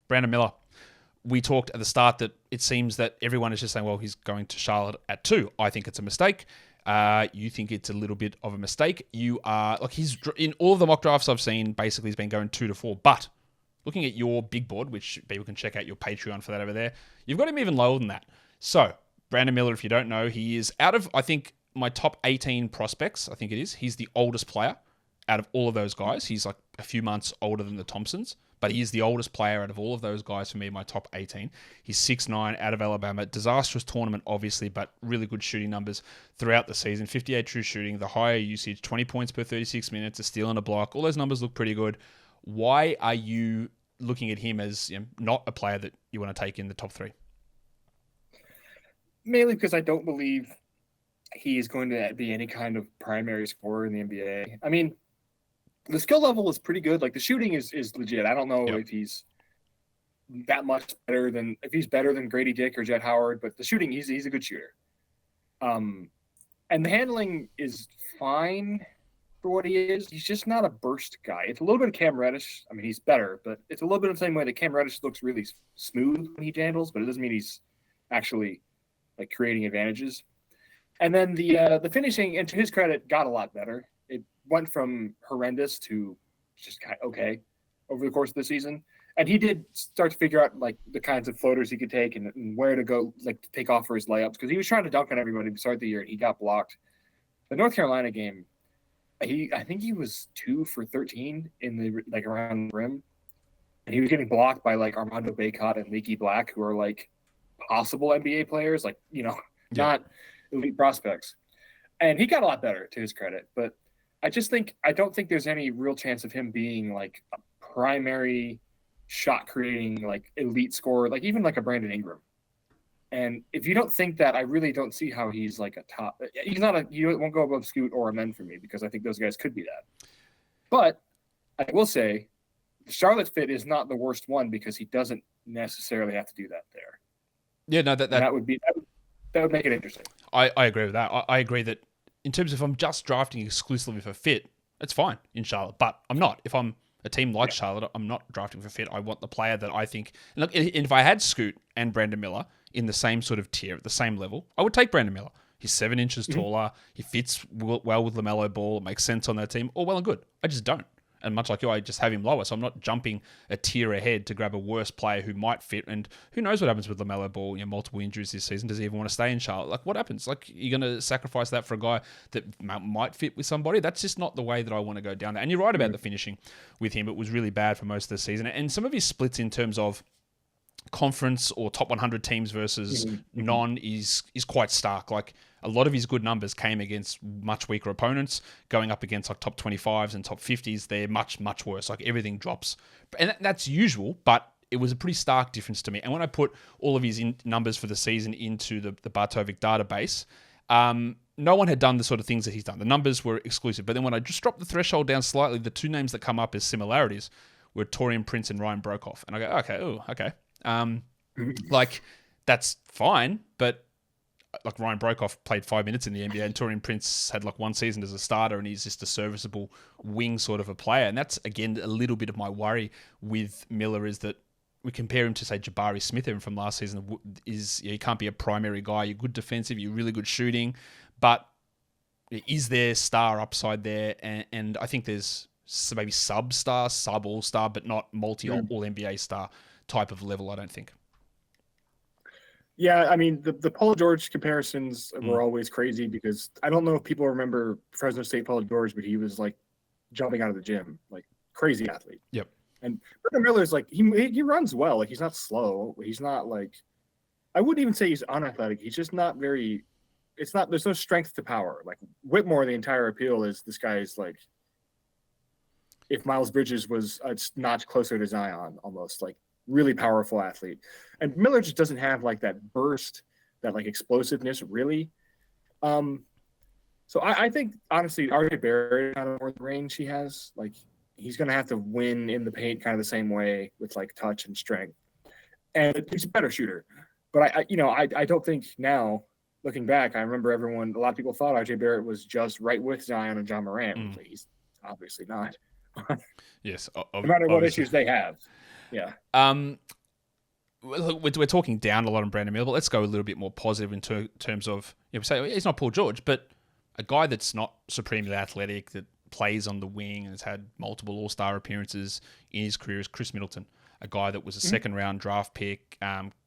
Brandon Miller. We talked at the start that it seems that everyone is just saying, well, he's going to Charlotte at 2. I think it's a mistake. You think it's a little bit of a mistake. You are, like, he's in all of the mock drafts I've seen, basically he's been going 2 to 4. But looking at your big board, which people can check out your Patreon for that over there, you've got him even lower than that. So, Brandon Miller, if you don't know, he is out of, I think, my top 18 prospects, I think it is. He's the oldest player out of all of those guys. He's like a few months older than the Thompsons, but he is the oldest player out of all of those guys for me, my top 18. He's 6'9", out of Alabama. Disastrous tournament, obviously, but really good shooting numbers throughout the season. 58 true shooting, the higher usage, 20 points per 36 minutes, a steal and a block. All those numbers look pretty good. Why are you looking at him as, you know, not a player that you want to take in the top 3? Mainly because I don't believe he is going to be any kind of primary scorer in the NBA. I mean, the skill level is pretty good. Like, the shooting is legit. I don't know if he's that much better than, if he's better than Grady Dick or Jet Howard, but the shooting, he's a good shooter. And the handling is fine for what he is. He's just not a burst guy. It's a little bit of Cam Reddish. I mean, he's better, but it's a little bit of the same way that Cam Reddish looks really smooth when he handles, but it doesn't mean he's actually like creating advantages. And then the finishing, and to his credit, got a lot better. It went from horrendous to just kind of okay over the course of the season. And he did start to figure out like the kinds of floaters he could take and where to go, like to take off for his layups, because he was trying to dunk on everybody to start the year and he got blocked. The North Carolina game, I think he was 2 for 13 in the like around the rim, and he was getting blocked by like Armando Bacot and Leaky Black, who are like possible NBA players, like, you know, not elite prospects. And he got a lot better, to his credit, but I don't think there's any real chance of him being like a primary shot creating like elite scorer, like even like a Brandon Ingram. And if you don't think that, I really don't see how he's like a top. He's not a, you won't go above Scoot or Amen for me, because I think those guys could be that. But I will say the Charlotte fit is not the worst one, because he doesn't necessarily have to do that there. Yeah, no, that would make it interesting. I agree with that. I agree that in terms of, if I'm just drafting exclusively for fit, it's fine in Charlotte, but I'm not. If I'm a team like Charlotte, I'm not drafting for fit. I want the player that I think. Look, if I had Scoot and Brandon Miller in the same sort of tier, at the same level, I would take Brandon Miller. He's 7 inches taller. He fits well with LaMelo Ball. It makes sense on that team. All well and good. I just don't. And much like you, I just have him lower. So I'm not jumping a tier ahead to grab a worse player who might fit. And who knows what happens with LaMelo Ball? You know, multiple injuries this season. Does he even want to stay in Charlotte? Like, what happens? Like, you're going to sacrifice that for a guy that might fit with somebody? That's just not the way that I want to go down there. And you're right about the finishing with him. It was really bad for most of the season. And some of his splits in terms of conference or top 100 teams versus non is quite stark. Like, a lot of his good numbers came against much weaker opponents. Going up against like top 25s and top 50s, they're much, much worse. Like, everything drops. And that's usual, but it was a pretty stark difference to me. And when I put all of his numbers for the season into the Bartovic database, no one had done the sort of things that he's done. The numbers were exclusive. But then when I just dropped the threshold down slightly, the 2 names that come up as similarities were Taurean Prince and Ryan Broekhoff. And I go, okay. Like, that's fine, but like, Ryan Broekhoff played 5 minutes in the NBA, and Taurean Prince had like 1 season as a starter, and he's just a serviceable wing sort of a player. And that's, again, a little bit of my worry with Miller, is that we compare him to, say, Jabari Smith even from last season. You can't be a primary guy. You're good defensive, you're really good shooting, but is there star upside there? And I think there's maybe sub-star, sub-all-star, but not multi-all-NBA star type of level, I don't think. Yeah, I mean, the Paul George comparisons were always crazy, because I don't know if people remember Fresno State Paul George, but he was like jumping out of the gym, like crazy athlete. Yep. And Brandon Miller's like, he runs well. Like, he's not slow. He's not like, I wouldn't even say he's unathletic. He's just not very, there's no strength to power. Like Whitmore, the entire appeal is this guy is like, if Miles Bridges was a notch closer to Zion, almost, like, really powerful athlete. And Miller just doesn't have like that burst, that like explosiveness, really. So I think, honestly, RJ Barrett kind of more the range he has. Like, he's going to have to win in the paint kind of the same way, with like touch and strength. And he's a better shooter. But I don't think now, looking back, I remember a lot of people thought RJ Barrett was just right with Zion and John Morant. He's obviously not. Yes. No matter what issues they have. Yeah. We're talking down a lot on Brandon Miller, but let's go a little bit more positive in terms of, we say he's not Paul George, but a guy that's not supremely athletic, that plays on the wing and has had multiple All-Star appearances in his career, is Chris Middleton, a guy that was a second-round draft pick,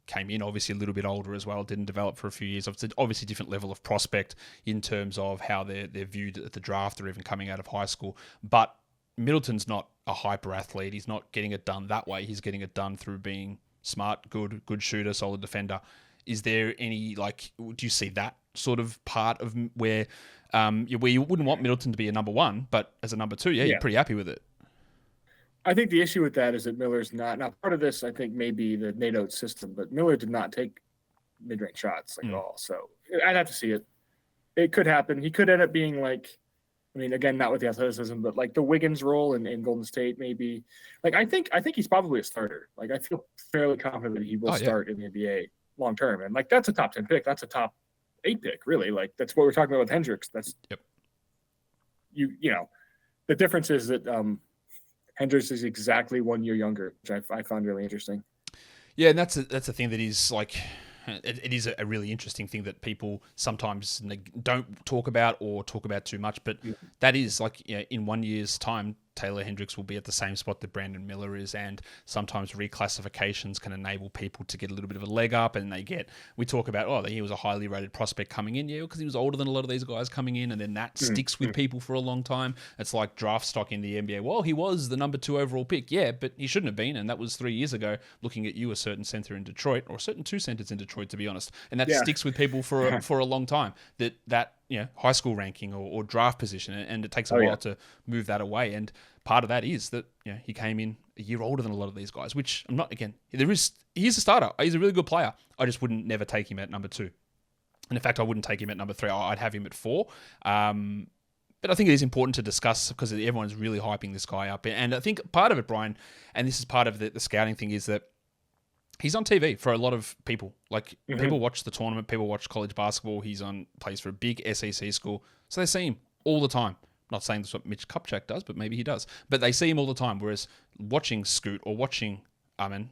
came in obviously a little bit older as well, didn't develop for a few years. It's obviously a different level of prospect in terms of how they're viewed at the draft or even coming out of high school. But Middleton's not a hyper athlete. He's not getting it done that way. He's getting it done through being smart, good shooter, solid defender. Is there any, do you see that sort of part of where you wouldn't want Middleton to be a number one, but as a number two, you're pretty happy with it? I think the issue with that is that Miller's not part of this. I think maybe the NATO system, but Miller did not take mid-range shots at all. So I'd have to see it. It could happen. He could end up being again, not with the athleticism, but like the Wiggins role in Golden State, maybe. I think he's probably a starter. I feel fairly confident that he will start in the NBA long term. And that's a top 10 pick. That's a top 8 pick, really. That's what we're talking about with Hendricks. That's the difference is that Hendricks is exactly 1 year younger, which I found really interesting. Yeah, and that's a thing that is it is a really interesting thing that people sometimes don't talk about or talk about too much. But that is in 1 year's time, Taylor Hendricks will be at the same spot that Brandon Miller is, and sometimes reclassifications can enable people to get a little bit of a leg up, and we talk about, he was a highly rated prospect coming in, because he was older than a lot of these guys coming in, and then that sticks with people for a long time. It's like draft stock in the NBA. Well, he was the number 2 overall pick, but he shouldn't have been, and that was 3 years ago, looking at you, a certain center in Detroit, or a certain 2 centers in Detroit, to be honest, and that sticks with people for a long time, that high school ranking or draft position, and it takes a while to move that away. And part of that is that he came in a year older than a lot of these guys, which I'm not. Again, he's a starter. He's a really good player. I just wouldn't never take him at number 2, and in fact, I wouldn't take him at number 3. I'd have him at 4. But I think it is important to discuss because everyone's really hyping this guy up, and I think part of it, Brian, and this is part of the scouting thing, is that he's on TV for a lot of people. People watch the tournament, people watch college basketball. Plays for a big SEC school, so they see him all the time. Not saying that's what Mitch Kupchak does, but maybe he does. But they see him all the time. Whereas watching Scoot or watching Amen,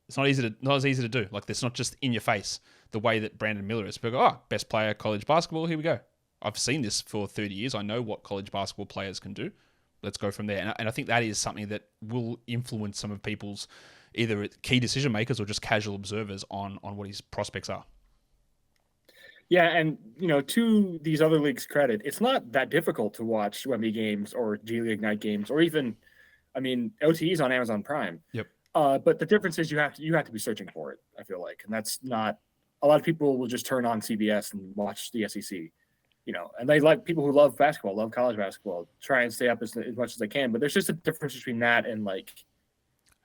it's not as easy to do. It's not just in your face the way that Brandon Miller is. People go, best player college basketball. Here we go. I've seen this for 30 years. I know what college basketball players can do. Let's go from there. And I think that is something that will influence some of people's either key decision makers or just casual observers on what his prospects are. Yeah, and to these other leagues' credit, it's not that difficult to watch WNBA games or G League Ignite games, or even, OTEs on Amazon Prime. Yep. But the difference is you have to be searching for it. I feel like, and that's not a lot of people will just turn on CBS and watch the SEC. And they people who love basketball, love college basketball, try and stay up as much as they can. But there's just a difference between that and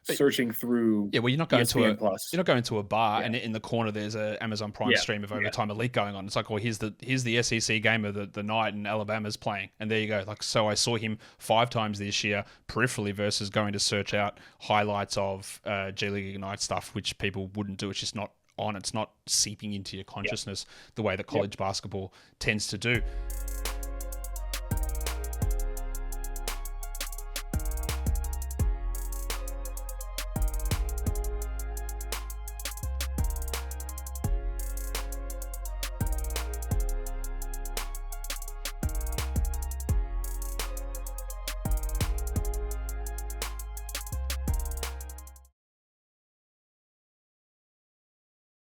searching through. Yeah, well, you're not going Plus. You're not going to a bar and in the corner there's a Amazon Prime stream of Overtime Elite going on. It's here's the SEC game of the night and Alabama's playing, and there you go. So I saw him 5 times this year peripherally versus going to search out highlights of G League Ignite stuff, which people wouldn't do. It's just not on. It's not seeping into your consciousness the way that college basketball tends to do.